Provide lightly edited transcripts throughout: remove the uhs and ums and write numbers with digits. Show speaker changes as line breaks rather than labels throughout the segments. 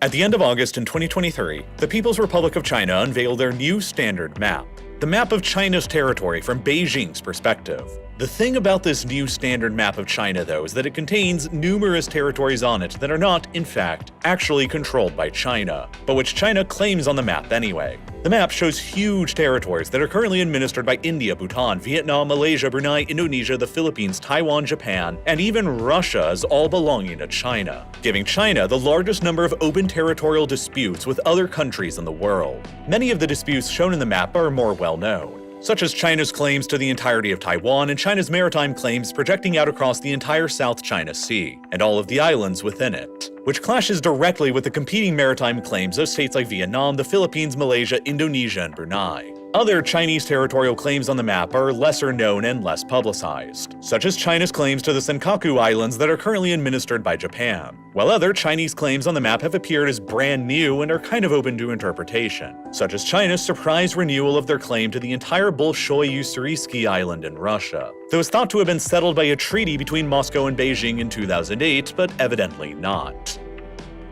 At the end of August in 2023, the People's Republic of China unveiled their new standard map, the map of China's territory from Beijing's perspective. The thing about this new standard map of China, though, is that it contains numerous territories on it that are not, in fact, actually controlled by China, but which China claims on the map anyway. The map shows huge territories that are currently administered by India, Bhutan, Vietnam, Malaysia, Brunei, Indonesia, the Philippines, Taiwan, Japan, and even Russia as all belonging to China, giving China the largest number of open territorial disputes with other countries in the world. Many of the disputes shown in the map are more well-known, such as China's claims to the entirety of Taiwan and China's maritime claims projecting out across the entire South China Sea and all of the islands within it, which clashes directly with the competing maritime claims of states like Vietnam, the Philippines, Malaysia, Indonesia, and Brunei. Other Chinese territorial claims on the map are lesser known and less publicized, such as China's claims to the Senkaku Islands that are currently administered by Japan, while other Chinese claims on the map have appeared as brand new and are kind of open to interpretation, such as China's surprise renewal of their claim to the entire Bolshoi Ussuriski Island in Russia, though it's thought to have been settled by a treaty between Moscow and Beijing in 2008, but evidently not.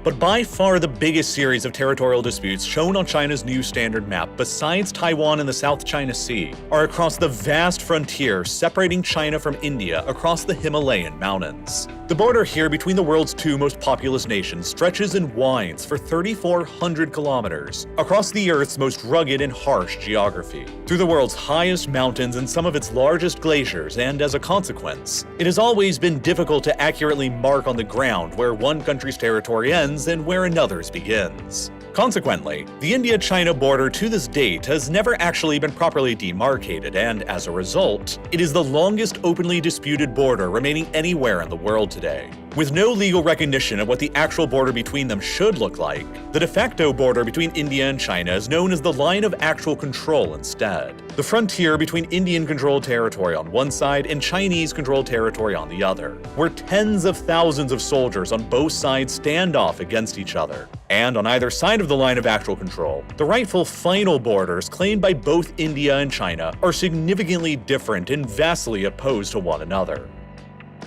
But by far the biggest series of territorial disputes shown on China's new standard map, besides Taiwan and the South China Sea, are across the vast frontier separating China from India across the Himalayan mountains. The border here between the world's two most populous nations stretches and winds for 3,400 kilometers across the Earth's most rugged and harsh geography, through the world's highest mountains and some of its largest glaciers, and as a consequence, it has always been difficult to accurately mark on the ground where one country's territory ends and where another's begins. Consequently, the India-China border to this date has never actually been properly demarcated, and as a result, it is the longest openly disputed border remaining anywhere in the world today. With no legal recognition of what the actual border between them should look like, the de facto border between India and China is known as the line of actual control instead. The frontier between Indian-controlled territory on one side and Chinese-controlled territory on the other, where tens of thousands of soldiers on both sides stand off against each other. And on either side of the line of actual control, the rightful final borders claimed by both India and China are significantly different and vastly opposed to one another.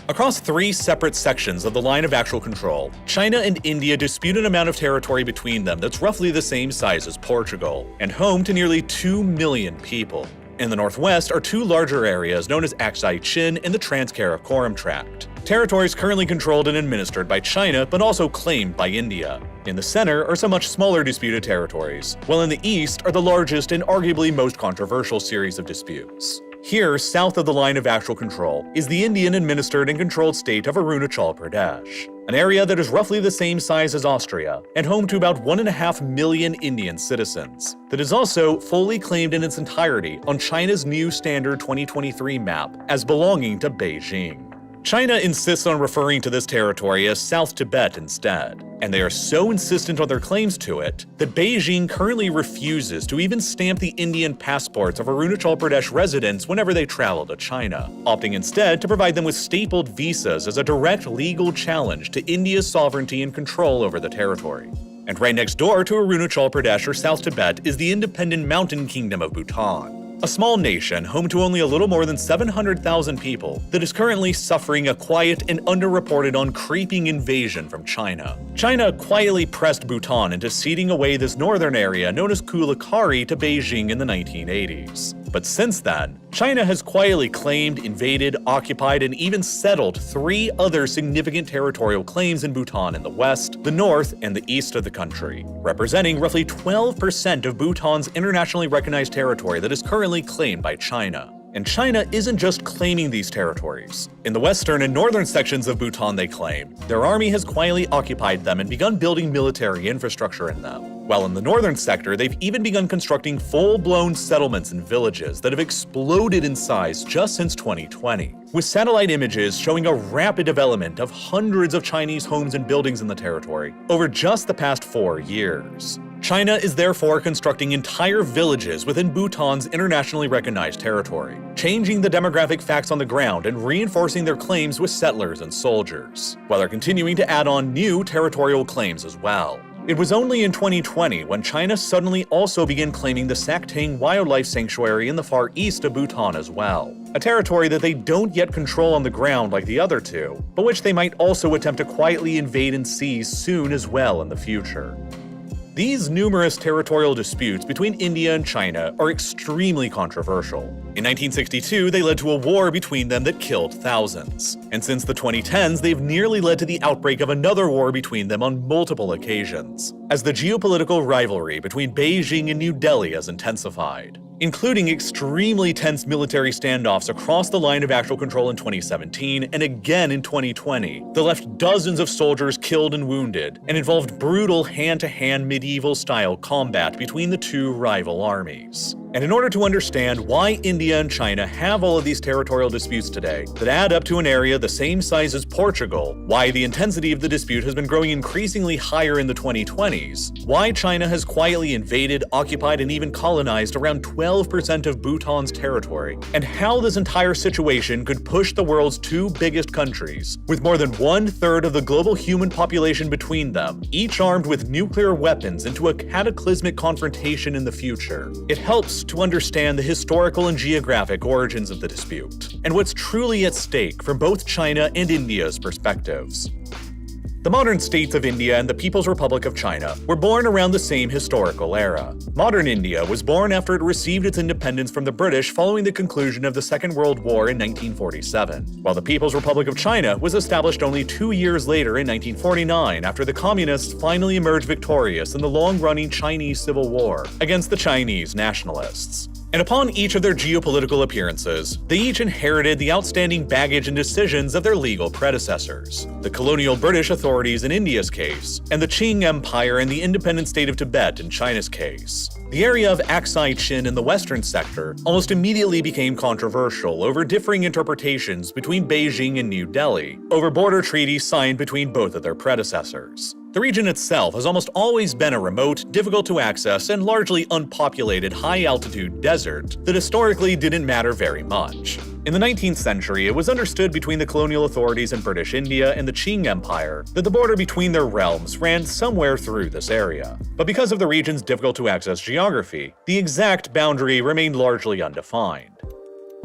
Across three separate sections of the line of actual control, China and India dispute an amount of territory between them that's roughly the same size as Portugal, and home to nearly 2 million people. In the northwest are two larger areas known as Aksai Chin and the Trans-Karakoram Tract, territories currently controlled and administered by China but also claimed by India. In the center are some much smaller disputed territories, while in the east are the largest and arguably most controversial series of disputes. Here, south of the line of actual control, is the Indian-administered and controlled state of Arunachal Pradesh, an area that is roughly the same size as Austria and home to about 1.5 million Indian citizens, that is also fully claimed in its entirety on China's new standard 2023 map as belonging to Beijing. China insists on referring to this territory as South Tibet instead, and they are so insistent on their claims to it that Beijing currently refuses to even stamp the Indian passports of Arunachal Pradesh residents whenever they travel to China, opting instead to provide them with stapled visas as a direct legal challenge to India's sovereignty and control over the territory. And right next door to Arunachal Pradesh or South Tibet is the independent mountain kingdom of Bhutan, a small nation home to only a little more than 700,000 people that is currently suffering a quiet and underreported on creeping invasion from China. China quietly pressed Bhutan into ceding away this northern area known as Kulakari to Beijing in the 1980s. But since then, China has quietly claimed, invaded, occupied, and even settled 3 other significant territorial claims in Bhutan in the west, the north, and the east of the country, representing roughly 12% of Bhutan's internationally recognized territory that is currently claimed by China. And China isn't just claiming these territories. In the western and northern sections of Bhutan they claim, their army has quietly occupied them and begun building military infrastructure in them. While in the northern sector, they've even begun constructing full-blown settlements and villages that have exploded in size just since 2020, with satellite images showing a rapid development of hundreds of Chinese homes and buildings in the territory over just the past 4 years. China is therefore constructing entire villages within Bhutan's internationally recognized territory, changing the demographic facts on the ground and reinforcing their claims with settlers and soldiers, while they're continuing to add on new territorial claims as well. It was only in 2020 when China suddenly also began claiming the Sakteng Wildlife Sanctuary in the far east of Bhutan as well, a territory that they don't yet control on the ground like the other two, but which they might also attempt to quietly invade and seize soon as well in the future. These numerous territorial disputes between India and China are extremely controversial. In 1962, they led to a war between them that killed thousands. And since the 2010s, they've nearly led to the outbreak of another war between them on multiple occasions, as the geopolitical rivalry between Beijing and New Delhi has intensified, including extremely tense military standoffs across the line of actual control in 2017 and again in 2020 that left dozens of soldiers killed and wounded and involved brutal hand-to-hand medieval-style combat between the two rival armies. And in order to understand why India and China have all of these territorial disputes today that add up to an area the same size as Portugal, why the intensity of the dispute has been growing increasingly higher in the 2020s, why China has quietly invaded, occupied, and even colonized around 12% of Bhutan's territory, and how this entire situation could push the world's two biggest countries, with more than 1/3 of the global human population between them, each armed with nuclear weapons, into a cataclysmic confrontation in the future. It helps to understand the historical and geographic origins of the dispute, and what's truly at stake from both China and India's perspectives. The modern states of India and the People's Republic of China were born around the same historical era. Modern India was born after it received its independence from the British following the conclusion of the Second World War in 1947, while the People's Republic of China was established only 2 years later in 1949 after the Communists finally emerged victorious in the long-running Chinese Civil War against the Chinese nationalists. And upon each of their geopolitical appearances, they each inherited the outstanding baggage and decisions of their legal predecessors, the colonial British authorities in India's case, and the Qing Empire and the independent state of Tibet in China's case. The area of Aksai Chin in the western sector almost immediately became controversial over differing interpretations between Beijing and New Delhi, over border treaties signed between both of their predecessors. The region itself has almost always been a remote, difficult to access, and largely unpopulated high-altitude desert that historically didn't matter very much. In the 19th century, it was understood between the colonial authorities in British India and the Qing Empire that the border between their realms ran somewhere through this area. But because of the region's difficult-to-access geography, the exact boundary remained largely undefined.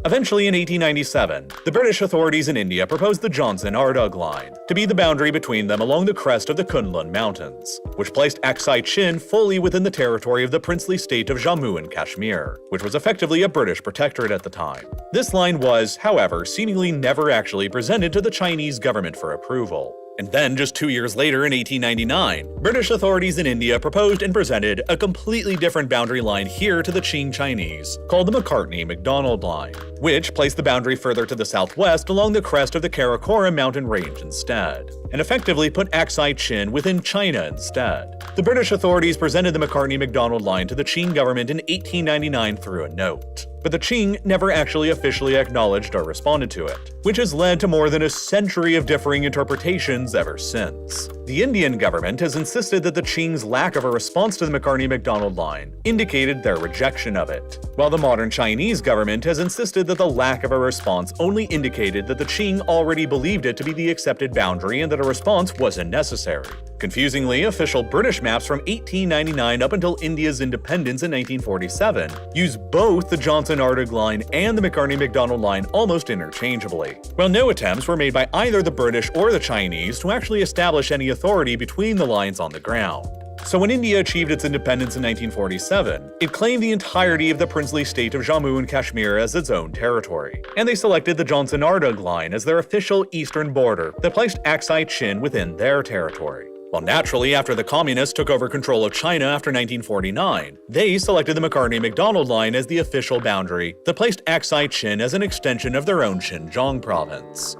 Eventually, in 1897, the British authorities in India proposed the Johnson-Ardugh Line to be the boundary between them along the crest of the Kunlun Mountains, which placed Aksai Chin fully within the territory of the princely state of Jammu and Kashmir, which was effectively a British protectorate at the time. This line was, however, seemingly never actually presented to the Chinese government for approval. And then, just 2 years later in 1899, British authorities in India proposed and presented a completely different boundary line here to the Qing Chinese, called the Macartney-MacDonald Line, which placed the boundary further to the southwest along the crest of the Karakoram mountain range instead, and effectively put Aksai Chin within China instead. The British authorities presented the Macartney-MacDonald Line to the Qing government in 1899 through a note, but the Qing never actually officially acknowledged or responded to it, which has led to more than a century of differing interpretations ever since. The Indian government has insisted that the Qing's lack of a response to the Macartney-MacDonald Line indicated their rejection of it, while the modern Chinese government has insisted that the lack of a response only indicated that the Qing already believed it to be the accepted boundary and that a response wasn't necessary. Confusingly, official British maps from 1899 up until India's independence in 1947 use both the Johnson-Ardugh Line and the Macartney-MacDonald Line almost interchangeably, while no attempts were made by either the British or the Chinese to actually establish any authority between the lines on the ground. So when India achieved its independence in 1947, it claimed the entirety of the princely state of Jammu and Kashmir as its own territory, and they selected the Johnson-Ardugh Line as their official eastern border that placed Aksai Chin within their territory. Well, naturally, after the Communists took over control of China after 1949, they selected the Macartney-MacDonald Line as the official boundary that placed Aksai Chin as an extension of their own Xinjiang province.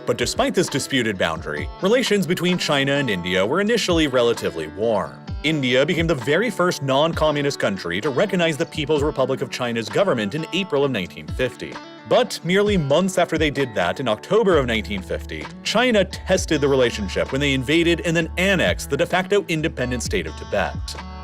But despite this disputed boundary, relations between China and India were initially relatively warm. India became the very first non-communist country to recognize the People's Republic of China's government in April of 1950. But merely months after they did that, in October of 1950, China tested the relationship when they invaded and then annexed the de facto independent state of Tibet.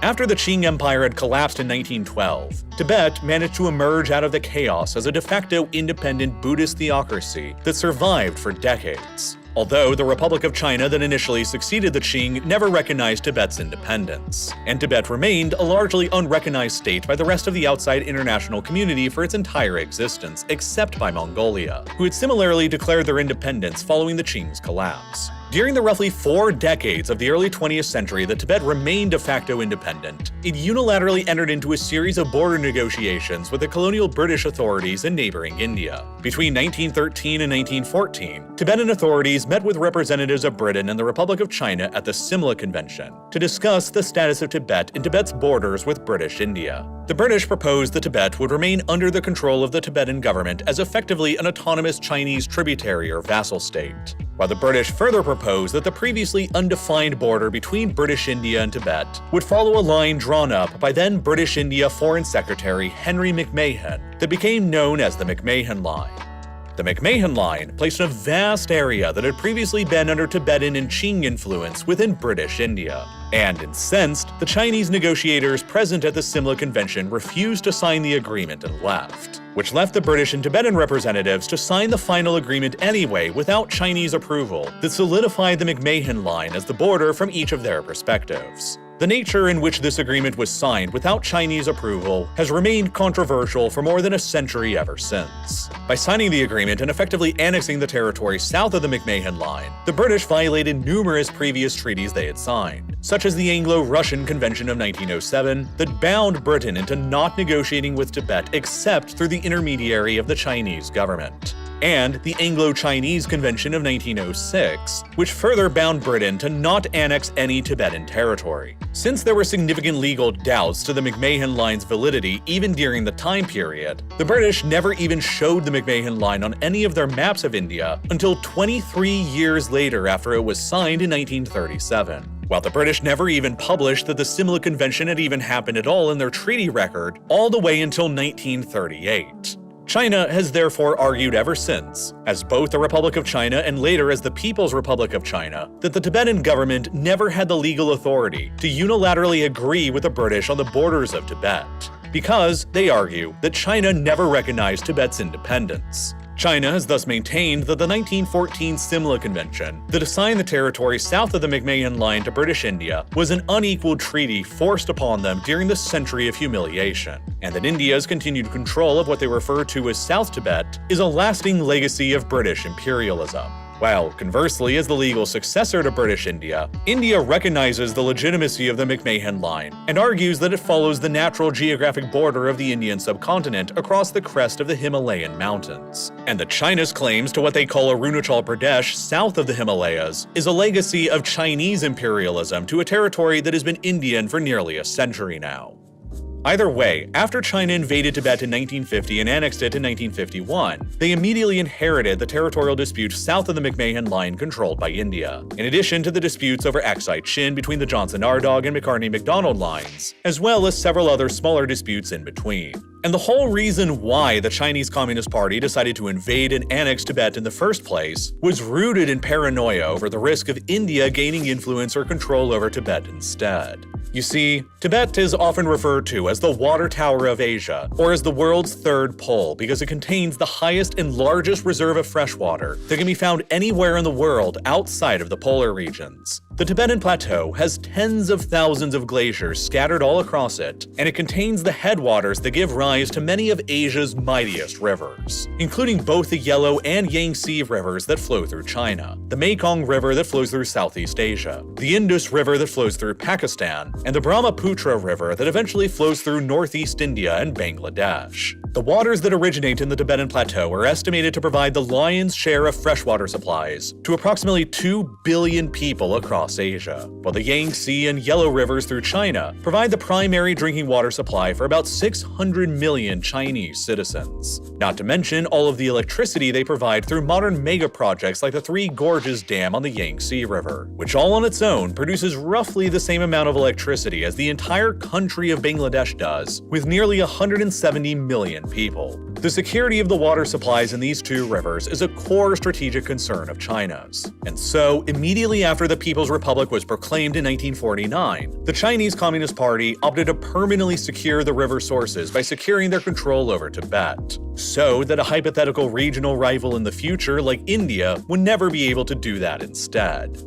After the Qing Empire had collapsed in 1912, Tibet managed to emerge out of the chaos as a de facto independent Buddhist theocracy that survived for decades. although the Republic of China that initially succeeded the Qing never recognized Tibet's independence, and Tibet remained a largely unrecognized state by the rest of the outside international community for its entire existence, except by Mongolia, who had similarly declared their independence following the Qing's collapse. During the roughly 4 decades of the early 20th century that Tibet remained de facto independent, it unilaterally entered into a series of border negotiations with the colonial British authorities in neighboring India. Between 1913 and 1914, Tibetan authorities met with representatives of Britain and the Republic of China at the Simla Convention to discuss the status of Tibet and Tibet's borders with British India. The British proposed that Tibet would remain under the control of the Tibetan government as effectively an autonomous Chinese tributary or vassal state, while the British further proposed that the previously undefined border between British India and Tibet would follow a line drawn up by then British India Foreign Secretary Henry McMahon that became known as the McMahon Line. The McMahon Line placed a vast area that had previously been under Tibetan and Qing influence within British India. And incensed, the Chinese negotiators present at the Simla Convention refused to sign the agreement and left, which left the British and Tibetan representatives to sign the final agreement anyway without Chinese approval that solidified the McMahon Line as the border from each of their perspectives. The nature in which this agreement was signed without Chinese approval has remained controversial for more than a century ever since. By signing the agreement and effectively annexing the territory south of the McMahon Line, the British violated numerous previous treaties they had signed, such as the Anglo-Russian Convention of 1907 that bound Britain into not negotiating with Tibet except through the intermediary of the Chinese government, and the Anglo-Chinese Convention of 1906, which further bound Britain to not annex any Tibetan territory. Since there were significant legal doubts to the McMahon Line's validity even during the time period, the British never even showed the McMahon Line on any of their maps of India until 23 years later after it was signed in 1937. While the British never even published that the Simla Convention had even happened at all in their treaty record, all the way until 1938. China has therefore argued ever since, as both the Republic of China and later as the People's Republic of China, that the Tibetan government never had the legal authority to unilaterally agree with the British on the borders of Tibet, because they argue that China never recognized Tibet's independence. China has thus maintained that the 1914 Simla Convention, that assigned the territory south of the McMahon Line to British India, was an unequal treaty forced upon them during the century of humiliation, and that India's continued control of what they refer to as South Tibet is a lasting legacy of British imperialism. While, conversely, as the legal successor to British India, India recognizes the legitimacy of the McMahon Line and argues that it follows the natural geographic border of the Indian subcontinent across the crest of the Himalayan mountains, and that China's claims to what they call Arunachal Pradesh south of the Himalayas is a legacy of Chinese imperialism to a territory that has been Indian for nearly a century now. Either way, after China invaded Tibet in 1950 and annexed it in 1951, they immediately inherited the territorial dispute south of the McMahon Line controlled by India, in addition to the disputes over Aksai Chin between the Johnson-Ardagh and McCartney-MacDonald lines, as well as several other smaller disputes in between. And the whole reason why the Chinese Communist Party decided to invade and annex Tibet in the first place was rooted in paranoia over the risk of India gaining influence or control over Tibet instead. You see, Tibet is often referred to as the water tower of Asia, or as the world's third pole because it contains the highest and largest reserve of freshwater that can be found anywhere in the world outside of the polar regions. The Tibetan Plateau has tens of thousands of glaciers scattered all across it, and it contains the headwaters that give rise to many of Asia's mightiest rivers, including both the Yellow and Yangtze rivers that flow through China, the Mekong River that flows through Southeast Asia, the Indus River that flows through Pakistan, and the Brahmaputra River that eventually flows through Northeast India and Bangladesh. The waters that originate in the Tibetan Plateau are estimated to provide the lion's share of freshwater supplies to approximately 2 billion people across Asia, while the Yangtze and Yellow rivers through China provide the primary drinking water supply for about 600 million Chinese citizens. Not to mention all of the electricity they provide through modern mega projects like the Three Gorges Dam on the Yangtze River, which all on its own produces roughly the same amount of electricity as the entire country of Bangladesh does, with nearly 170 million people. The security of the water supplies in these two rivers is a core strategic concern of China's. And so, immediately after the People's Republic was proclaimed in 1949, the Chinese Communist Party opted to permanently secure the river sources by securing their control over Tibet. so that a hypothetical regional rival in the future like India would never be able to do that instead.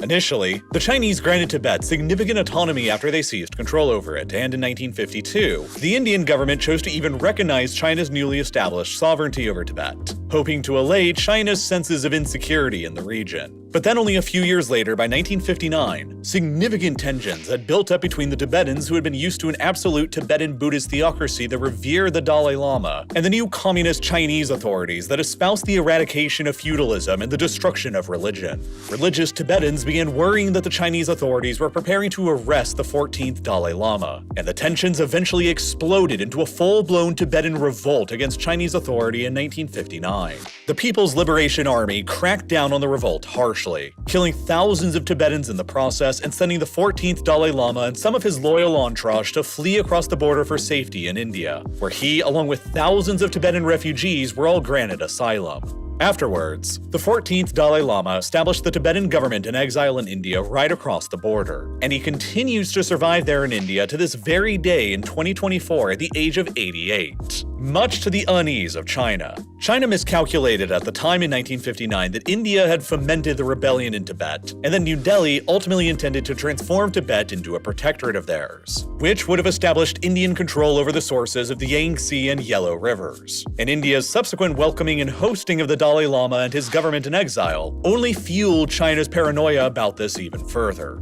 Initially, the Chinese granted Tibet significant autonomy after they seized control over it, and in 1952, the Indian government chose to even recognize China's newly established sovereignty over Tibet, hoping to allay China's senses of insecurity in the region. But then only a few years later, by 1959, significant tensions had built up between the Tibetans who had been used to an absolute Tibetan Buddhist theocracy that revered the Dalai Lama, and the new communist Chinese authorities that espoused the eradication of feudalism and the destruction of religion. Religious Tibetans began worrying that the Chinese authorities were preparing to arrest the 14th Dalai Lama, and the tensions eventually exploded into a full-blown Tibetan revolt against Chinese authority in 1959. The People's Liberation Army cracked down on the revolt harshly, killing thousands of Tibetans in the process and sending the 14th Dalai Lama and some of his loyal entourage to flee across the border for safety in India, where he, along with thousands of Tibetan refugees, were all granted asylum. Afterwards, the 14th Dalai Lama established the Tibetan government in exile in India right across the border, and he continues to survive there in India to this very day in 2024 at the age of 88. Much to the unease of China. China miscalculated at the time in 1959 that India had fomented the rebellion in Tibet, and that New Delhi ultimately intended to transform Tibet into a protectorate of theirs, which would have established Indian control over the sources of the Yangtze and Yellow rivers. And India's subsequent welcoming and hosting of the Dalai Lama and his government in exile only fueled China's paranoia about this even further.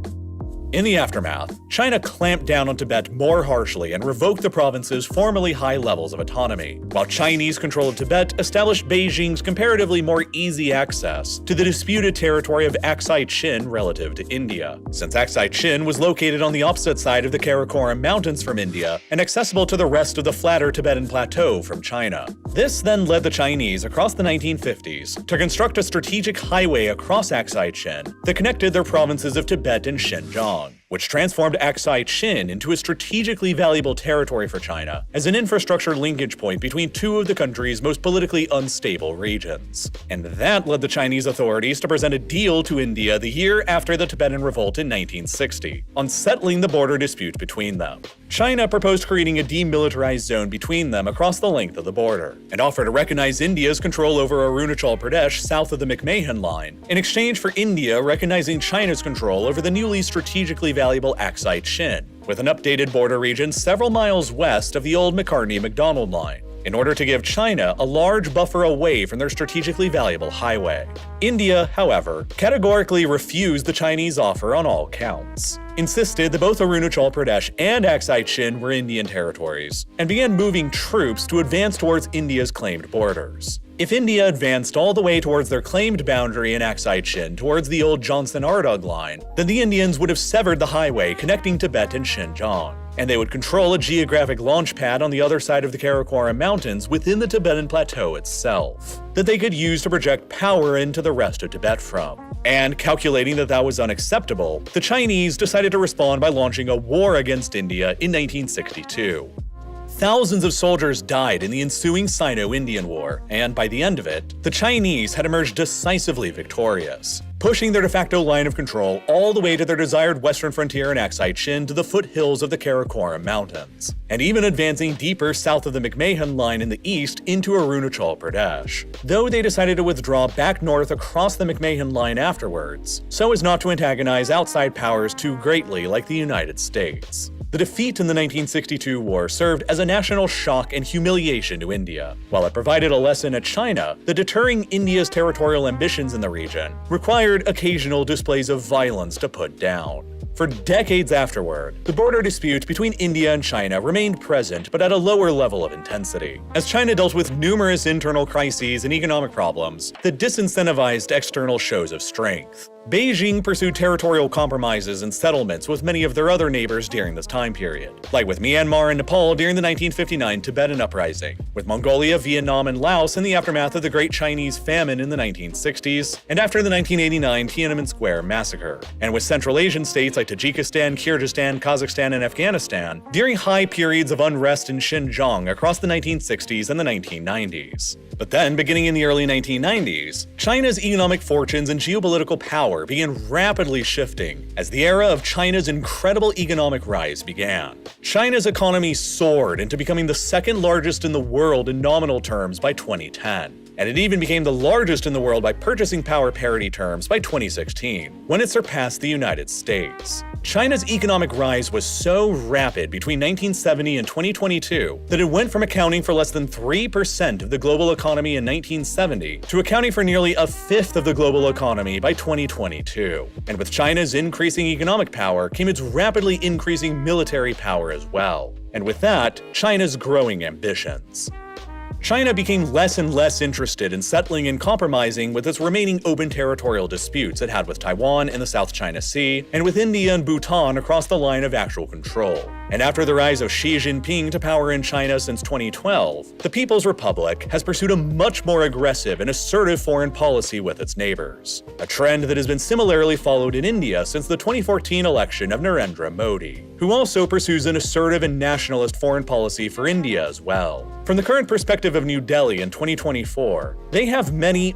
In the aftermath, China clamped down on Tibet more harshly and revoked the province's formerly high levels of autonomy, while Chinese control of Tibet established Beijing's comparatively more easy access to the disputed territory of Aksai Chin relative to India, since Aksai Chin was located on the opposite side of the Karakoram Mountains from India and accessible to the rest of the flatter Tibetan plateau from China. This then led the Chinese across the 1950s to construct a strategic highway across Aksai Chin that connected their provinces of Tibet and Xinjiang, which transformed Aksai Chin into a strategically valuable territory for China as an infrastructure linkage point between two of the country's most politically unstable regions. And that led the Chinese authorities to present a deal to India the year after the Tibetan Revolt in 1960, on settling the border dispute between them. China proposed creating a demilitarized zone between them across the length of the border, and offered to recognize India's control over Arunachal Pradesh south of the McMahon Line, in exchange for India recognizing China's control over the newly strategically valuable Aksai Chin, with an updated border region several miles west of the old McCartney-McDonald Line, in order to give China a large buffer away from their strategically valuable highway. India, however, categorically refused the Chinese offer on all counts, insisted that both Arunachal Pradesh and Aksai Chin were Indian territories, and began moving troops to advance towards India's claimed borders. If India advanced all the way towards their claimed boundary in Aksai Chin towards the old Johnson-Ardagh line, then the Indians would have severed the highway connecting Tibet and Xinjiang, and they would control a geographic launch pad on the other side of the Karakoram Mountains within the Tibetan Plateau itself, that they could use to project power into the rest of Tibet from. And calculating that that was unacceptable, the Chinese decided to respond by launching a war against India in 1962. Thousands of soldiers died in the ensuing Sino-Indian War, and by the end of it, the Chinese had emerged decisively victorious, pushing their de facto line of control all the way to their desired western frontier in Aksai Chin to the foothills of the Karakoram Mountains, and even advancing deeper south of the McMahon Line in the east into Arunachal Pradesh, though they decided to withdraw back north across the McMahon Line afterwards, so as not to antagonize outside powers too greatly like the United States. The defeat in the 1962 war served as a national shock and humiliation to India, while it provided a lesson at China that deterring India's territorial ambitions in the region required occasional displays of violence to put down. For decades afterward, the border dispute between India and China remained present but at a lower level of intensity, as China dealt with numerous internal crises and economic problems that disincentivized external shows of strength. Beijing pursued territorial compromises and settlements with many of their other neighbors during this time period, like with Myanmar and Nepal during the 1959 Tibetan Uprising, with Mongolia, Vietnam, and Laos in the aftermath of the Great Chinese Famine in the 1960s, and after the 1989 Tiananmen Square massacre, and with Central Asian states like Tajikistan, Kyrgyzstan, Kazakhstan, and Afghanistan during high periods of unrest in Xinjiang across the 1960s and the 1990s. But then, beginning in the early 1990s, China's economic fortunes and geopolitical power power began rapidly shifting as the era of China's incredible economic rise began. China's economy soared into becoming the second largest in the world in nominal terms by 2010. And it even became the largest in the world by purchasing power parity terms by 2016, when it surpassed the United States. China's economic rise was so rapid between 1970 and 2022 that it went from accounting for less than 3% of the global economy in 1970 to accounting for nearly a fifth of the global economy by 2022. And with China's increasing economic power came its rapidly increasing military power as well. And with that, China's growing ambitions. China became less and less interested in settling and compromising with its remaining open territorial disputes it had with Taiwan in the South China Sea and with India and Bhutan across the line of actual control. And after the rise of Xi Jinping to power in China since 2012, the People's Republic has pursued a much more aggressive and assertive foreign policy with its neighbors, a trend that has been similarly followed in India since the 2014 election of Narendra Modi, who also pursues an assertive and nationalist foreign policy for India as well. From the current perspective of New Delhi in 2024, they have many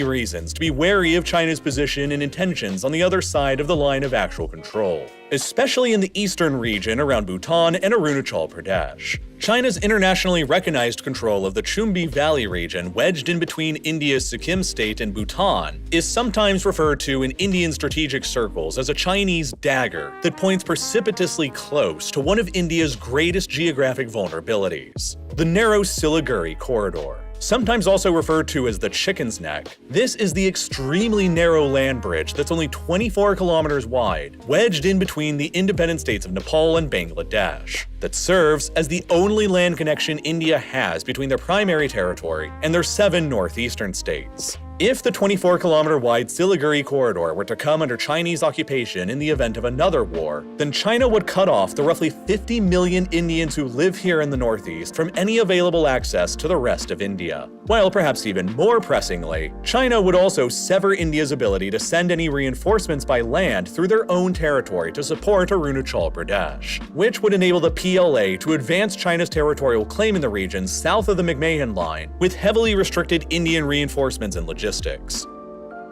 reasons to be wary of China's position and intentions on the other side of the line of actual control, especially in the eastern region around Bhutan and Arunachal Pradesh. China's internationally recognized control of the Chumbi Valley region wedged in between India's Sikkim state and Bhutan is sometimes referred to in Indian strategic circles as a Chinese dagger that points precipitously close to one of India's greatest geographic vulnerabilities, the narrow Siliguri corridor. Sometimes also referred to as the Chicken's Neck, this is the extremely narrow land bridge that's only 24 kilometers wide, wedged in between the independent states of Nepal and Bangladesh, that serves as the only land connection India has between their primary territory and their 7 northeastern states. If the 24-kilometer-wide Siliguri corridor were to come under Chinese occupation in the event of another war, then China would cut off the roughly 50 million Indians who live here in the Northeast from any available access to the rest of India. While perhaps even more pressingly, China would also sever India's ability to send any reinforcements by land through their own territory to support Arunachal Pradesh, which would enable the PLA to advance China's territorial claim in the region south of the McMahon Line with heavily restricted Indian reinforcements and logistics.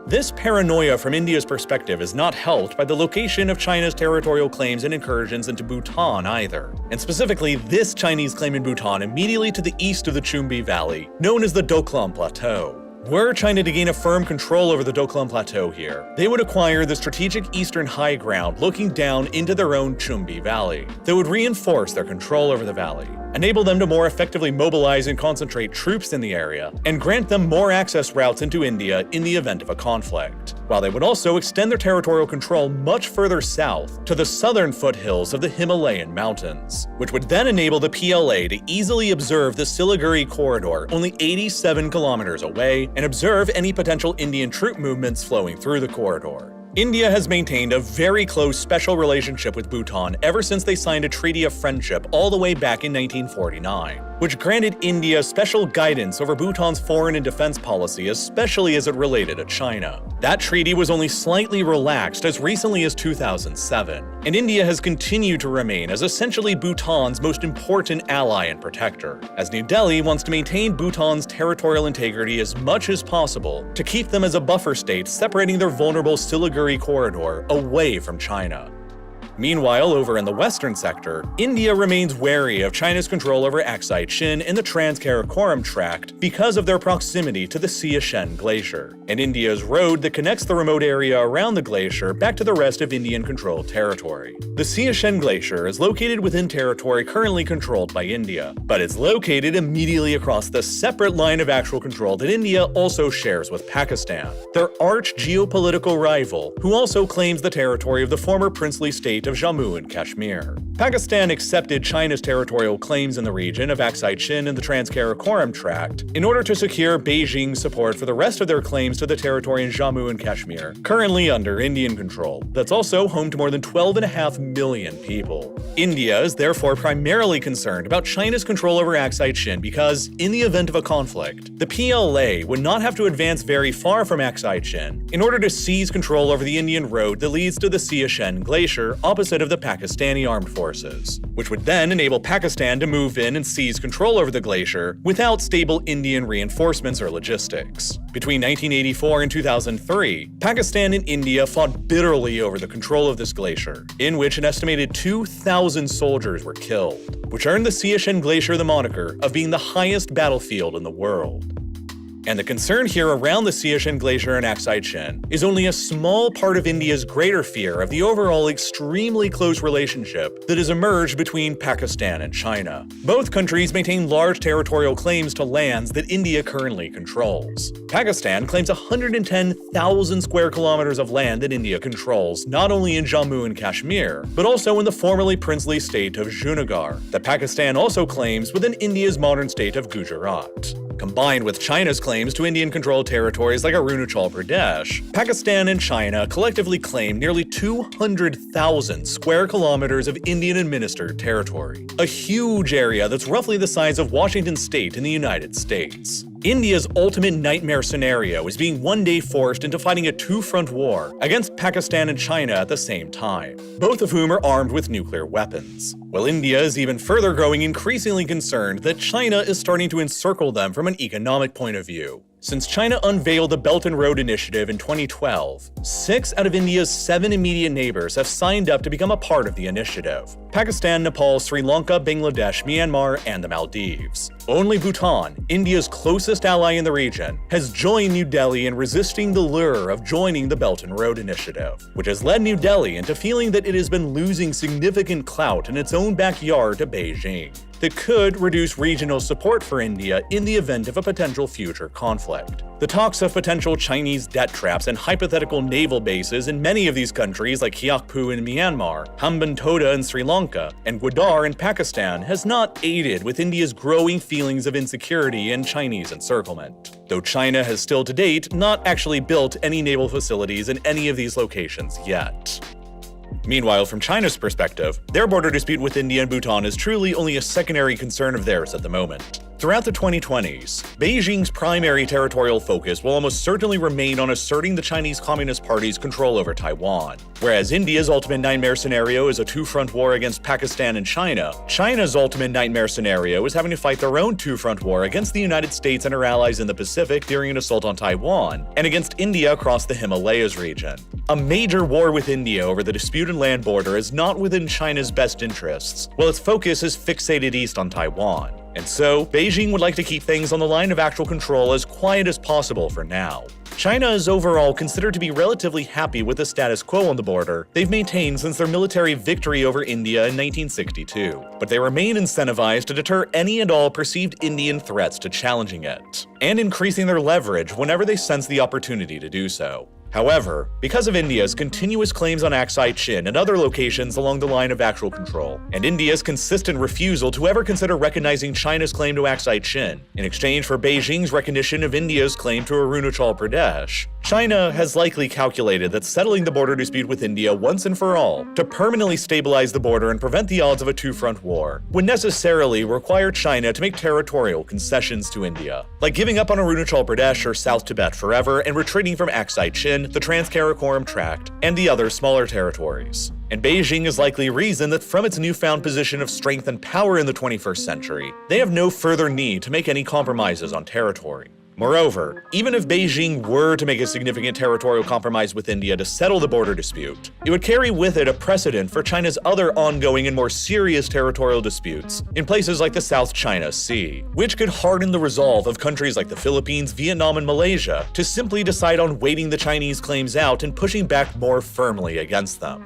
This paranoia from India's perspective is not helped by the location of China's territorial claims and incursions into Bhutan either, and specifically this Chinese claim in Bhutan immediately to the east of the Chumbi Valley, known as the Doklam Plateau. Were China to gain a firm control over the Doklam Plateau here, they would acquire the strategic eastern high ground looking down into their own Chumbi Valley that would reinforce their control over the valley, enable them to more effectively mobilize and concentrate troops in the area, and grant them more access routes into India in the event of a conflict, while they would also extend their territorial control much further south to the southern foothills of the Himalayan mountains, which would then enable the PLA to easily observe the Siliguri corridor only 87 kilometers away and observe any potential Indian troop movements flowing through the corridor. India has maintained a very close special relationship with Bhutan ever since they signed a treaty of friendship all the way back in 1949, which granted India special guidance over Bhutan's foreign and defense policy, especially as it related to China. That treaty was only slightly relaxed as recently as 2007, and India has continued to remain as essentially Bhutan's most important ally and protector, as New Delhi wants to maintain Bhutan's territorial integrity as much as possible to keep them as a buffer state separating their vulnerable Siliguri corridor away from China. Meanwhile, over in the western sector, India remains wary of China's control over Aksai Chin and the Trans-Karakoram Tract because of their proximity to the Siachen Glacier, and India's road that connects the remote area around the glacier back to the rest of Indian-controlled territory. The Siachen Glacier is located within territory currently controlled by India, but it's located immediately across the separate line of actual control that India also shares with Pakistan, their arch geopolitical rival, who also claims the territory of the former princely state of Jammu and Kashmir. Pakistan accepted China's territorial claims in the region of Aksai Chin and the Trans-Karakoram Tract in order to secure Beijing's support for the rest of their claims to the territory in Jammu and Kashmir, currently under Indian control, that's also home to more than 12.5 million people. India is therefore primarily concerned about China's control over Aksai Chin because, in the event of a conflict, the PLA would not have to advance very far from Aksai Chin in order to seize control over the Indian road that leads to the Siachen Glacier opposite of the Pakistani armed forces resources, which would then enable Pakistan to move in and seize control over the glacier without stable Indian reinforcements or logistics. Between 1984 and 2003, Pakistan and India fought bitterly over the control of this glacier, in which an estimated 2,000 soldiers were killed, which earned the Siachen Glacier the moniker of being the highest battlefield in the world. And the concern here around the Siachen Glacier and Aksai Chin is only a small part of India's greater fear of the overall extremely close relationship that has emerged between Pakistan and China. Both countries maintain large territorial claims to lands that India currently controls. Pakistan claims 110,000 square kilometers of land that India controls, not only in Jammu and Kashmir, but also in the formerly princely state of Junagadh, that Pakistan also claims within India's modern state of Gujarat. Combined with China's claims to Indian-controlled territories like Arunachal Pradesh, Pakistan and China collectively claim nearly 200,000 square kilometers of Indian-administered territory, a huge area that's roughly the size of Washington state in the United States. India's ultimate nightmare scenario is being one day forced into fighting a two-front war against Pakistan and China at the same time, both of whom are armed with nuclear weapons. While India is even further growing increasingly concerned that China is starting to encircle them from an economic point of view. Since China unveiled the Belt and Road Initiative in 2012, 6 out of India's 7 immediate neighbors have signed up to become a part of the initiative: Pakistan, Nepal, Sri Lanka, Bangladesh, Myanmar, and the Maldives. Only Bhutan, India's closest ally in the region, has joined New Delhi in resisting the lure of joining the Belt and Road Initiative, which has led New Delhi into feeling that it has been losing significant clout in its own backyard to Beijing, that could reduce regional support for India in the event of a potential future conflict. The talks of potential Chinese debt traps and hypothetical naval bases in many of these countries like Hyokpu in Myanmar, Hambantota in Sri Lanka, and Gwadar in Pakistan has not aided with India's growing feelings of insecurity and Chinese encirclement, though China has still to date not actually built any naval facilities in any of these locations yet. Meanwhile, from China's perspective, their border dispute with India and Bhutan is truly only a secondary concern of theirs at the moment. Throughout the 2020s, Beijing's primary territorial focus will almost certainly remain on asserting the Chinese Communist Party's control over Taiwan. Whereas India's ultimate nightmare scenario is a two-front war against Pakistan and China, China's ultimate nightmare scenario is having to fight their own two-front war against the United States and her allies in the Pacific during an assault on Taiwan, and against India across the Himalayas region. A major war with India over the disputed land border is not within China's best interests, while its focus is fixated east on Taiwan. And so, Beijing would like to keep things on the line of actual control as quiet as possible for now. China is overall considered to be relatively happy with the status quo on the border they've maintained since their military victory over India in 1962, but they remain incentivized to deter any and all perceived Indian threats to challenging it, and increasing their leverage whenever they sense the opportunity to do so. However, because of India's continuous claims on Aksai Chin and other locations along the line of actual control, and India's consistent refusal to ever consider recognizing China's claim to Aksai Chin in exchange for Beijing's recognition of India's claim to Arunachal Pradesh, China has likely calculated that settling the border dispute with India once and for all to permanently stabilize the border and prevent the odds of a two-front war would necessarily require China to make territorial concessions to India, like giving up on Arunachal Pradesh or South Tibet forever and retreating from Aksai Chin, the Trans-Karakoram Tract, and the other smaller territories. And Beijing is likely reason that from its newfound position of strength and power in the 21st century, they have no further need to make any compromises on territory. Moreover, even if Beijing were to make a significant territorial compromise with India to settle the border dispute, it would carry with it a precedent for China's other ongoing and more serious territorial disputes in places like the South China Sea, which could harden the resolve of countries like the Philippines, Vietnam, and Malaysia to simply decide on waiting the Chinese claims out and pushing back more firmly against them.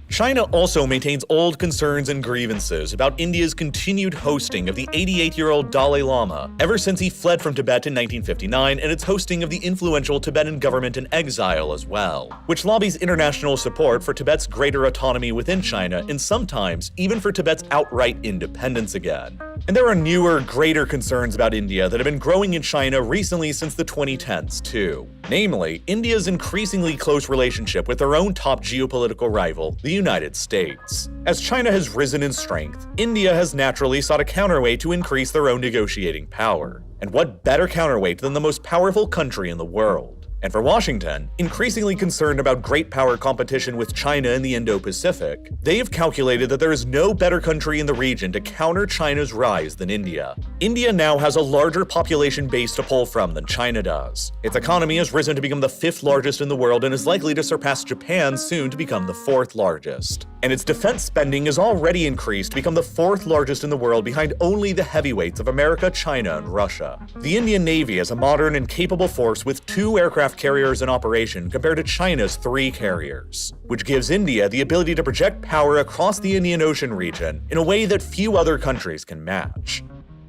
China also maintains old concerns and grievances about India's continued hosting of the 88-year-old Dalai Lama ever since he fled from Tibet in 1959, and its hosting of the influential Tibetan government in exile as well, which lobbies international support for Tibet's greater autonomy within China and sometimes even for Tibet's outright independence again. And there are newer, greater concerns about India that have been growing in China recently since the 2010s too. Namely, India's increasingly close relationship with their own top geopolitical rival, the United States. As China has risen in strength, India has naturally sought a counterweight to increase their own negotiating power. And what better counterweight than the most powerful country in the world? And for Washington, increasingly concerned about great power competition with China in the Indo-Pacific, they have calculated that there is no better country in the region to counter China's rise than India. India now has a larger population base to pull from than China does. Its economy has risen to become the 5th largest in the world and is likely to surpass Japan soon to become the 4th largest. And its defense spending is already increased to become the 4th largest in the world behind only the heavyweights of America, China, and Russia. The Indian Navy is a modern and capable force with 2 aircraft carriers in operation compared to China's 3 carriers, which gives India the ability to project power across the Indian Ocean region in a way that few other countries can match.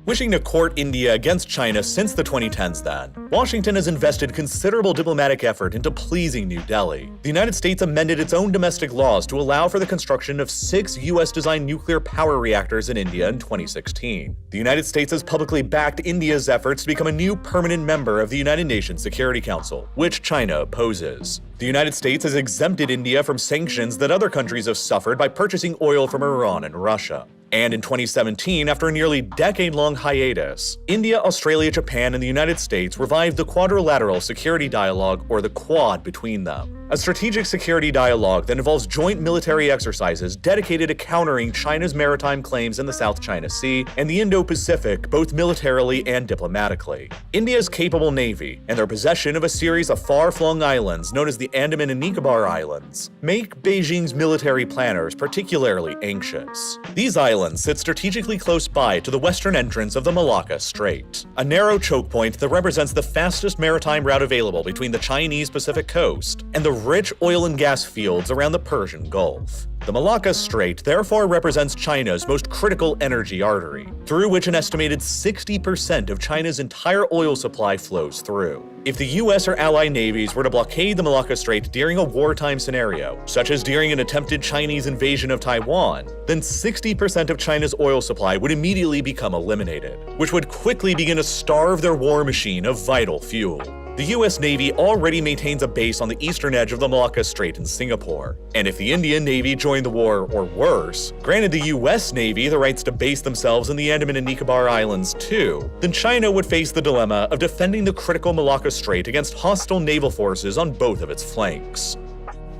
Wishing to court India against China since the 2010s then, Washington has invested considerable diplomatic effort into pleasing New Delhi. The United States amended its own domestic laws to allow for the construction of 6 US-designed nuclear power reactors in India in 2016. The United States has publicly backed India's efforts to become a new permanent member of the United Nations Security Council, which China opposes. The United States has exempted India from sanctions that other countries have suffered by purchasing oil from Iran and Russia. And in 2017, after a nearly decade-long hiatus, India, Australia, Japan, and the United States revived the Quadrilateral Security Dialogue, or the Quad, between them. A strategic security dialogue that involves joint military exercises dedicated to countering China's maritime claims in the South China Sea and the Indo-Pacific, both militarily and diplomatically. India's capable navy and their possession of a series of far-flung islands known as the Andaman and Nicobar Islands make Beijing's military planners particularly anxious. These islands sit strategically close by to the western entrance of the Malacca Strait, a narrow choke point that represents the fastest maritime route available between the Chinese Pacific coast and the rich oil and gas fields around the Persian Gulf. The Malacca Strait therefore represents China's most critical energy artery, through which an estimated 60% of China's entire oil supply flows through. If the US or allied navies were to blockade the Malacca Strait during a wartime scenario, such as during an attempted Chinese invasion of Taiwan, then 60% of China's oil supply would immediately become eliminated, which would quickly begin to starve their war machine of vital fuel. The US Navy already maintains a base on the eastern edge of the Malacca Strait in Singapore, and if the Indian Navy joined the war, or worse, granted the US Navy the rights to base themselves in the Andaman and Nicobar Islands too, then China would face the dilemma of defending the critical Malacca Strait against hostile naval forces on both of its flanks.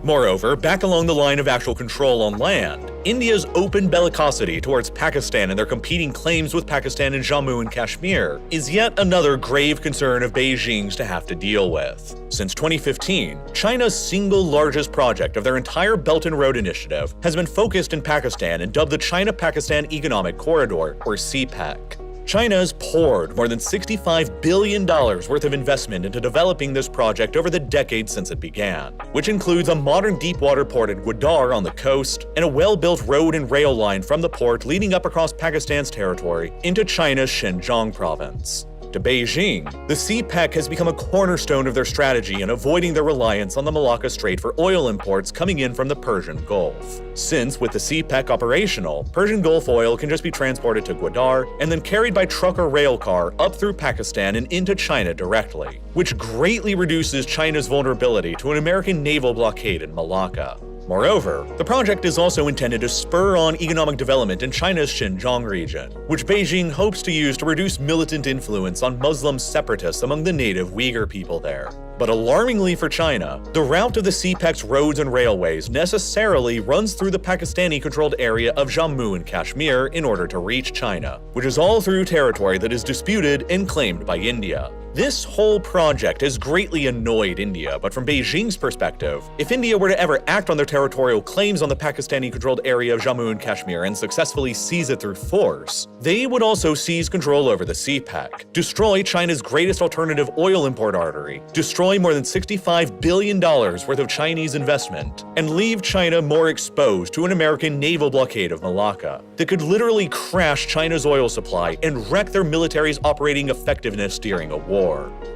Moreover, back along the line of actual control on land, India's open bellicosity towards Pakistan and their competing claims with Pakistan in Jammu and Kashmir is yet another grave concern of Beijing's to have to deal with. Since 2015, China's single largest project of their entire Belt and Road Initiative has been focused in Pakistan and dubbed the China-Pakistan Economic Corridor, or CPEC. China has poured more than $65 billion worth of investment into developing this project over the decades since it began, which includes a modern deep-water port at Gwadar on the coast and a well-built road and rail line from the port leading up across Pakistan's territory into China's Xinjiang province. To Beijing, the CPEC has become a cornerstone of their strategy in avoiding their reliance on the Malacca Strait for oil imports coming in from the Persian Gulf. Since, with the CPEC operational, Persian Gulf oil can just be transported to Gwadar and then carried by truck or rail car up through Pakistan and into China directly, which greatly reduces China's vulnerability to an American naval blockade in Malacca. Moreover, the project is also intended to spur on economic development in China's Xinjiang region, which Beijing hopes to use to reduce militant influence on Muslim separatists among the native Uyghur people there. But alarmingly for China, the route of the CPEC's roads and railways necessarily runs through the Pakistani-controlled area of Jammu and Kashmir in order to reach China, which is all through territory that is disputed and claimed by India. This whole project has greatly annoyed India, but from Beijing's perspective, if India were to ever act on their territorial claims on the Pakistani-controlled area of Jammu and Kashmir and successfully seize it through force, they would also seize control over the CPEC, destroy China's greatest alternative oil import artery, destroy more than $65 billion worth of Chinese investment, and leave China more exposed to an American naval blockade of Malacca that could literally crash China's oil supply and wreck their military's operating effectiveness during a war.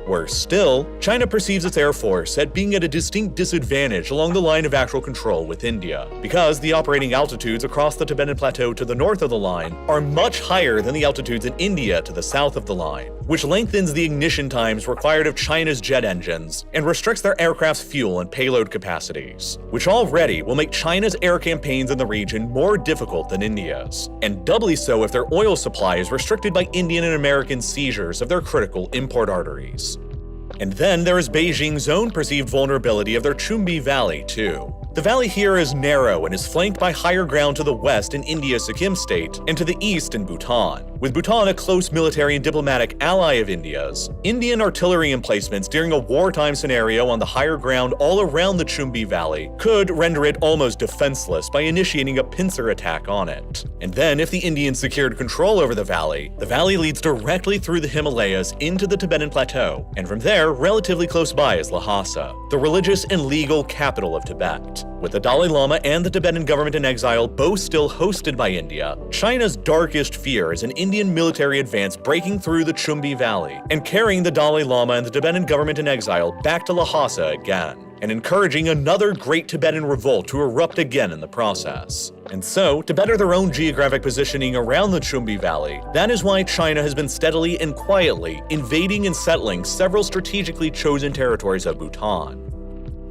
Worse still, China perceives its air force as being at a distinct disadvantage along the line of actual control with India, because the operating altitudes across the Tibetan Plateau to the north of the line are much higher than the altitudes in India to the south of the line, which lengthens the ignition times required of China's jet engines and restricts their aircraft's fuel and payload capacities, which already will make China's air campaigns in the region more difficult than India's, and doubly so if their oil supply is restricted by Indian and American seizures of their critical import arteries. And then there is Beijing's own perceived vulnerability of their Chumbi Valley, too. The valley here is narrow and is flanked by higher ground to the west in India's Sikkim state and to the east in Bhutan. With Bhutan a close military and diplomatic ally of India's, Indian artillery emplacements during a wartime scenario on the higher ground all around the Chumbi Valley could render it almost defenseless by initiating a pincer attack on it. And then if the Indians secured control over the valley leads directly through the Himalayas into the Tibetan Plateau, and from there, relatively close by is Lhasa, the religious and legal capital of Tibet. With the Dalai Lama and the Tibetan government in exile both still hosted by India, China's darkest fear is an Indian military advance breaking through the Chumbi Valley and carrying the Dalai Lama and the Tibetan government in exile back to Lhasa again, and encouraging another great Tibetan revolt to erupt again in the process. And so, to better their own geographic positioning around the Chumbi Valley, that is why China has been steadily and quietly invading and settling several strategically chosen territories of Bhutan.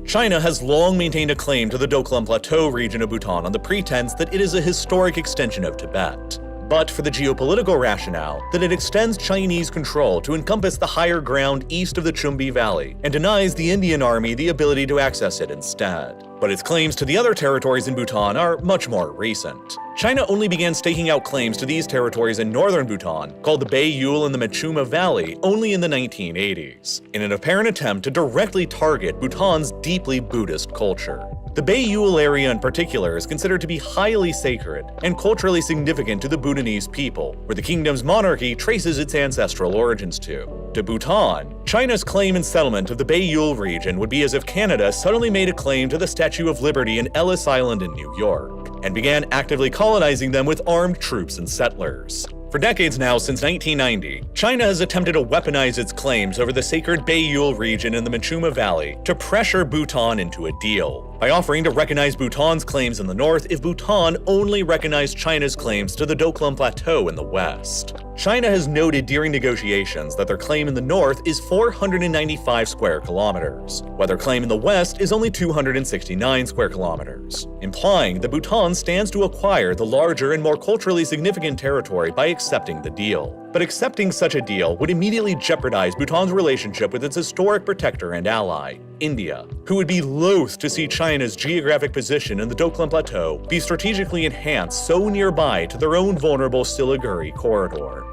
China has long maintained a claim to the Doklam Plateau region of Bhutan on the pretense that it is a historic extension of Tibet, but for the geopolitical rationale that it extends Chinese control to encompass the higher ground east of the Chumbi Valley and denies the Indian army the ability to access it instead. But its claims to the other territories in Bhutan are much more recent. China only began staking out claims to these territories in northern Bhutan, called the Baiyul and the Machuma Valley, only in the 1980s, in an apparent attempt to directly target Bhutan's deeply Buddhist culture. The Baiyul area in particular is considered to be highly sacred and culturally significant to the Bhutanese people, where the kingdom's monarchy traces its ancestral origins to. To Bhutan, China's claim and settlement of the Baiyul region would be as if Canada suddenly made a claim to the Statue of Liberty in Ellis Island in New York, and began actively colonizing them with armed troops and settlers. For decades now, since 1990, China has attempted to weaponize its claims over the sacred Baiyul region in the Machuma Valley to pressure Bhutan into a deal, by offering to recognize Bhutan's claims in the north if Bhutan only recognized China's claims to the Doklam Plateau in the west. China has noted during negotiations that their claim in the north is 495 square kilometers, while their claim in the west is only 269 square kilometers, implying that Bhutan stands to acquire the larger and more culturally significant territory by accepting the deal. But accepting such a deal would immediately jeopardize Bhutan's relationship with its historic protector and ally, India, who would be loath to see China's geographic position in the Doklam Plateau be strategically enhanced so nearby to their own vulnerable Siliguri corridor.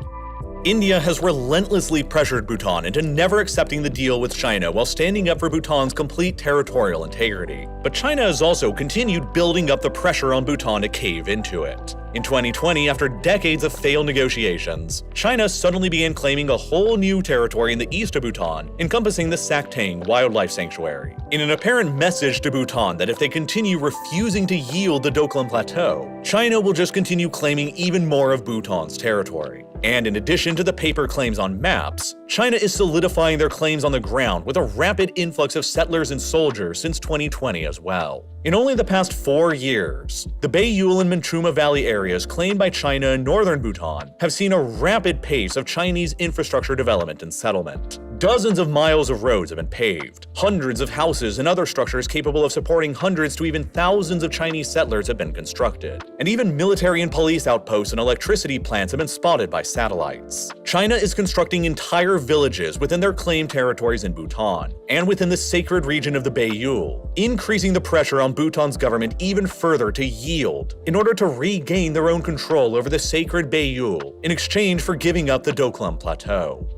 India has relentlessly pressured Bhutan into never accepting the deal with China while standing up for Bhutan's complete territorial integrity. But China has also continued building up the pressure on Bhutan to cave into it. In 2020, after decades of failed negotiations, China suddenly began claiming a whole new territory in the east of Bhutan, encompassing the Saktang Wildlife Sanctuary, in an apparent message to Bhutan that if they continue refusing to yield the Doklam Plateau, China will just continue claiming even more of Bhutan's territory. And in addition to the paper claims on maps, China is solidifying their claims on the ground with a rapid influx of settlers and soldiers since 2020 as well. In only the past 4 years, the Baiyul and Machuma Valley areas claimed by China in northern Bhutan have seen a rapid pace of Chinese infrastructure development and settlement. Dozens of miles of roads have been paved. Hundreds of houses and other structures capable of supporting hundreds to even thousands of Chinese settlers have been constructed. And even military and police outposts and electricity plants have been spotted by satellites. China is constructing entire villages within their claimed territories in Bhutan, and within the sacred region of the Baiyul, increasing the pressure on Bhutan's government even further to yield in order to regain their own control over the sacred Baiyul in exchange for giving up the Doklam Plateau.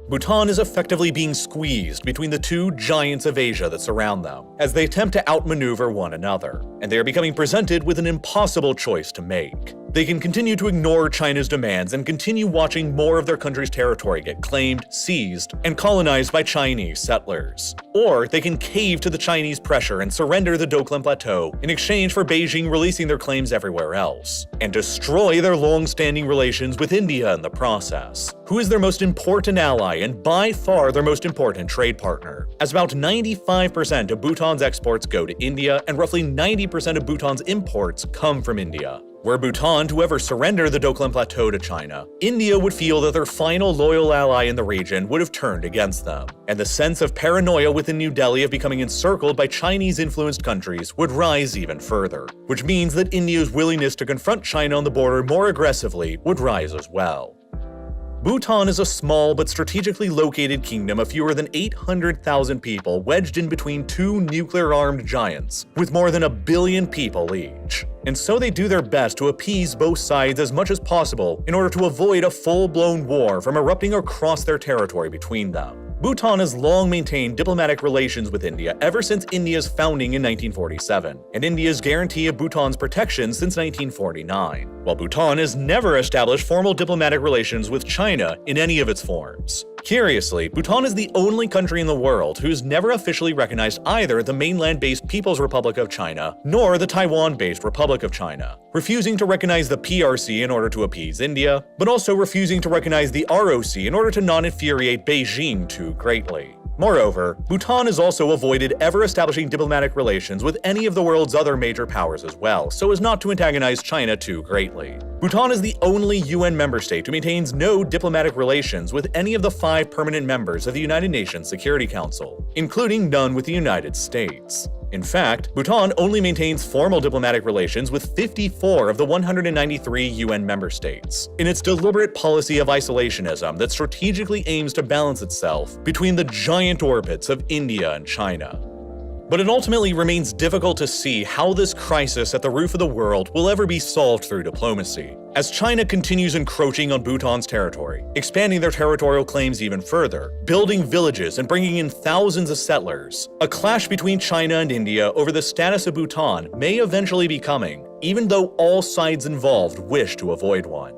Bhutan is effectively being squeezed between the two giants of Asia that surround them, as they attempt to outmaneuver one another, and they are becoming presented with an impossible choice to make. They can continue to ignore China's demands and continue watching more of their country's territory get claimed, seized, and colonized by Chinese settlers. Or they can cave to the Chinese pressure and surrender the Doklam Plateau in exchange for Beijing releasing their claims everywhere else, and destroy their long-standing relations with India in the process, who is their most important ally and by far their most important trade partner, as about 95% of Bhutan's exports go to India and roughly 90% of Bhutan's imports come from India. Were Bhutan to ever surrender the Doklam Plateau to China, India would feel that their final loyal ally in the region would have turned against them, and the sense of paranoia within New Delhi of becoming encircled by Chinese-influenced countries would rise even further, which means that India's willingness to confront China on the border more aggressively would rise as well. Bhutan is a small but strategically located kingdom of fewer than 800,000 people wedged in between two nuclear-armed giants, with more than 1 billion people each. And so they do their best to appease both sides as much as possible in order to avoid a full-blown war from erupting across their territory between them. Bhutan has long maintained diplomatic relations with India ever since India's founding in 1947, and India's guarantee of Bhutan's protection since 1949, while Bhutan has never established formal diplomatic relations with China in any of its forms. Curiously, Bhutan is the only country in the world who's never officially recognized either the mainland-based People's Republic of China nor the Taiwan-based Republic of China, refusing to recognize the PRC in order to appease India, but also refusing to recognize the ROC in order to not infuriate Beijing too greatly. Moreover, Bhutan has also avoided ever establishing diplomatic relations with any of the world's other major powers as well, so as not to antagonize China too greatly. Bhutan is the only UN member state who maintains no diplomatic relations with any of the 5 permanent members of the United Nations Security Council, including none with the United States. In fact, Bhutan only maintains formal diplomatic relations with 54 of the 193 UN member states, in its deliberate policy of isolationism that strategically aims to balance itself between the giant orbits of India and China. But it ultimately remains difficult to see how this crisis at the roof of the world will ever be solved through diplomacy, as China continues encroaching on Bhutan's territory, expanding their territorial claims even further, building villages and bringing in thousands of settlers. A clash between China and India over the status of Bhutan may eventually be coming, even though all sides involved wish to avoid one.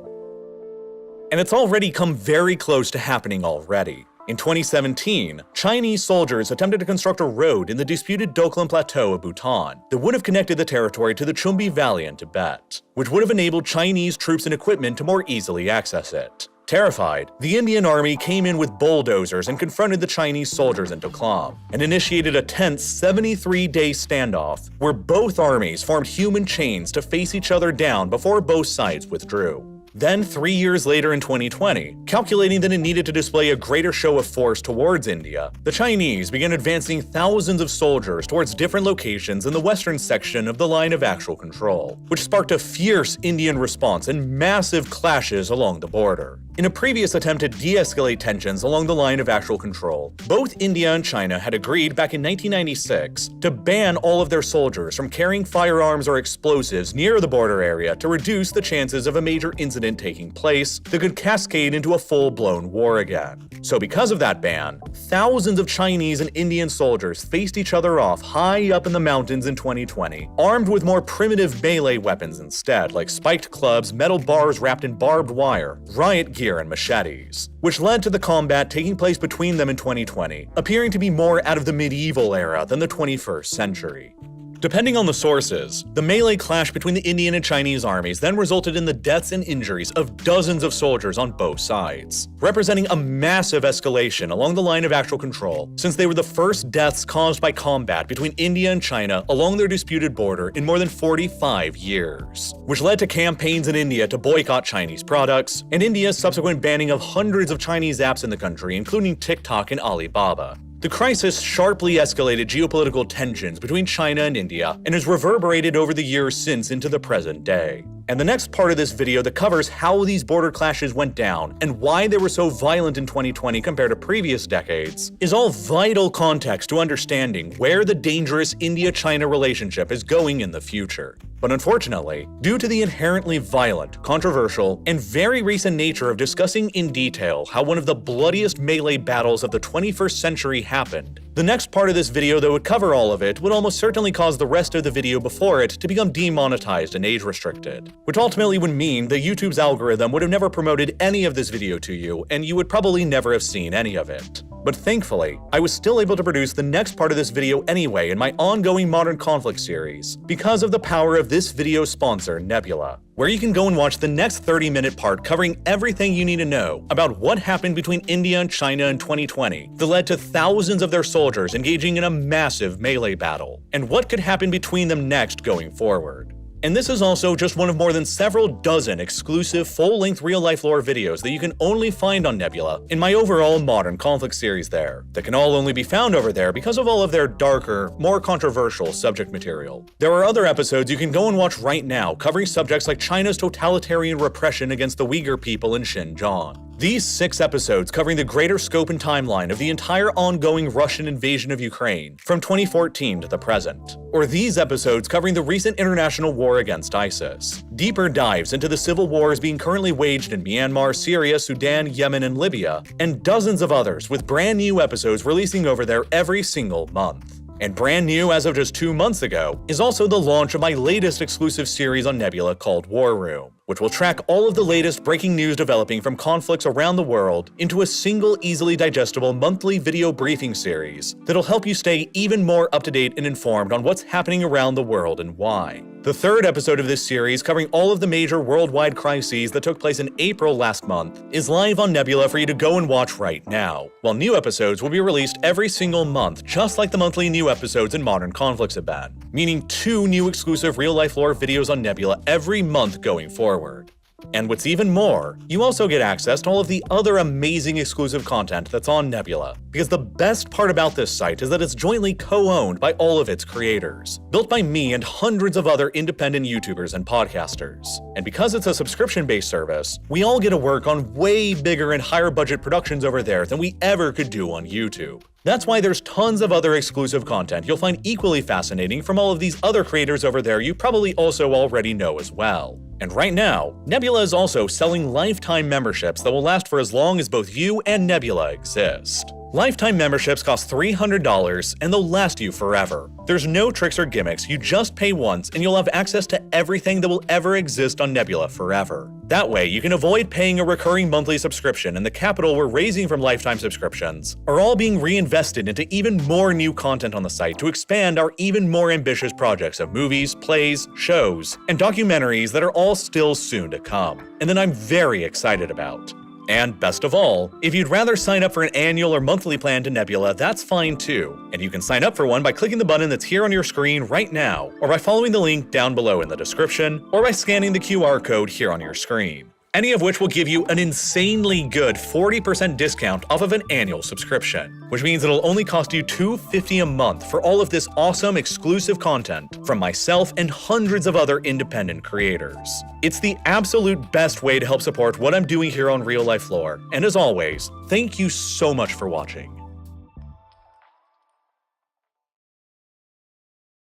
And it's already come very close to happening already. In 2017, Chinese soldiers attempted to construct a road in the disputed Doklam Plateau of Bhutan that would have connected the territory to the Chumbi Valley in Tibet, which would have enabled Chinese troops and equipment to more easily access it. Terrified, the Indian army came in with bulldozers and confronted the Chinese soldiers in Doklam, and initiated a tense 73-day standoff where both armies formed human chains to face each other down before both sides withdrew. Then, 3 years later in 2020, calculating that it needed to display a greater show of force towards India, the Chinese began advancing thousands of soldiers towards different locations in the western section of the line of actual control, which sparked a fierce Indian response and massive clashes along the border. In a previous attempt to de-escalate tensions along the line of actual control, both India and China had agreed back in 1996 to ban all of their soldiers from carrying firearms or explosives near the border area to reduce the chances of a major incident taking place that could cascade into a full-blown war again. So because of that ban, thousands of Chinese and Indian soldiers faced each other off high up in the mountains in 2020, armed with more primitive melee weapons instead, like spiked clubs, metal bars wrapped in barbed wire, riot gear, and machetes, which led to the combat taking place between them in 2020, appearing to be more out of the medieval era than the 21st century. Depending on the sources, the melee clash between the Indian and Chinese armies then resulted in the deaths and injuries of dozens of soldiers on both sides, representing a massive escalation along the line of actual control, since they were the first deaths caused by combat between India and China along their disputed border in more than 45 years, which led to campaigns in India to boycott Chinese products, and India's subsequent banning of hundreds of Chinese apps in the country, including TikTok and Alibaba. The crisis sharply escalated geopolitical tensions between China and India and has reverberated over the years since into the present day. And the next part of this video that covers how these border clashes went down and why they were so violent in 2020 compared to previous decades is all vital context to understanding where the dangerous India-China relationship is going in the future. But unfortunately, due to the inherently violent, controversial, and very recent nature of discussing in detail how one of the bloodiest melee battles of the 21st century happened, the next part of this video that would cover all of it would almost certainly cause the rest of the video before it to become demonetized and age-restricted, which ultimately would mean that YouTube's algorithm would have never promoted any of this video to you, and you would probably never have seen any of it. But thankfully, I was still able to produce the next part of this video anyway in my ongoing Modern Conflict series, because of the power of this video's sponsor, Nebula, where you can go and watch the next 30-minute part covering everything you need to know about what happened between India and China in 2020 that led to thousands of their soldiers engaging in a massive melee battle, and what could happen between them next going forward. And this is also just one of more than several dozen exclusive full-length real-life lore videos that you can only find on Nebula in my overall Modern Conflict series there, that can all only be found over there because of all of their darker, more controversial subject material. There are other episodes you can go and watch right now covering subjects like China's totalitarian repression against the Uyghur people in Xinjiang, These 6 episodes covering the greater scope and timeline of the entire ongoing Russian invasion of Ukraine from 2014 to the present. Or these episodes covering the recent international war against ISIS. Deeper dives into the civil wars being currently waged in Myanmar, Syria, Sudan, Yemen, and Libya, and dozens of others with brand new episodes releasing over there every single month. And brand new as of just 2 months ago is also the launch of my latest exclusive series on Nebula called War Room, which will track all of the latest breaking news developing from conflicts around the world into a single easily digestible monthly video briefing series that'll help you stay even more up to date and informed on what's happening around the world and why. The 3rd episode of this series, covering all of the major worldwide crises that took place in April last month, is live on Nebula for you to go and watch right now, while new episodes will be released every single month, just like the monthly new episodes in Modern Conflicts have been, meaning 2 new exclusive real-life lore videos on Nebula every month going forward. And what's even more, you also get access to all of the other amazing exclusive content that's on Nebula. Because the best part about this site is that it's jointly co-owned by all of its creators, built by me and hundreds of other independent YouTubers and podcasters. And because it's a subscription-based service, we all get to work on way bigger and higher budget productions over there than we ever could do on YouTube. That's why there's tons of other exclusive content you'll find equally fascinating from all of these other creators over there you probably also already know as well. And right now, Nebula is also selling lifetime memberships that will last for as long as both you and Nebula exist. Lifetime memberships cost $300 and they'll last you forever. There's no tricks or gimmicks, you just pay once and you'll have access to everything that will ever exist on Nebula forever. That way, you can avoid paying a recurring monthly subscription, and the capital we're raising from lifetime subscriptions are all being reinvested into even more new content on the site to expand our even more ambitious projects of movies, plays, shows, and documentaries that are all still soon to come, and that I'm very excited about. And best of all, if you'd rather sign up for an annual or monthly plan to Nebula, that's fine too. And you can sign up for one by clicking the button that's here on your screen right now, or by following the link down below in the description, or by scanning the QR code here on your screen. Any of which will give you an insanely good 40% discount off of an annual subscription, which means it'll only cost you $2.50 a month for all of this awesome exclusive content from myself and hundreds of other independent creators. It's the absolute best way to help support what I'm doing here on Real Life Lore, and as always, thank you so much for watching.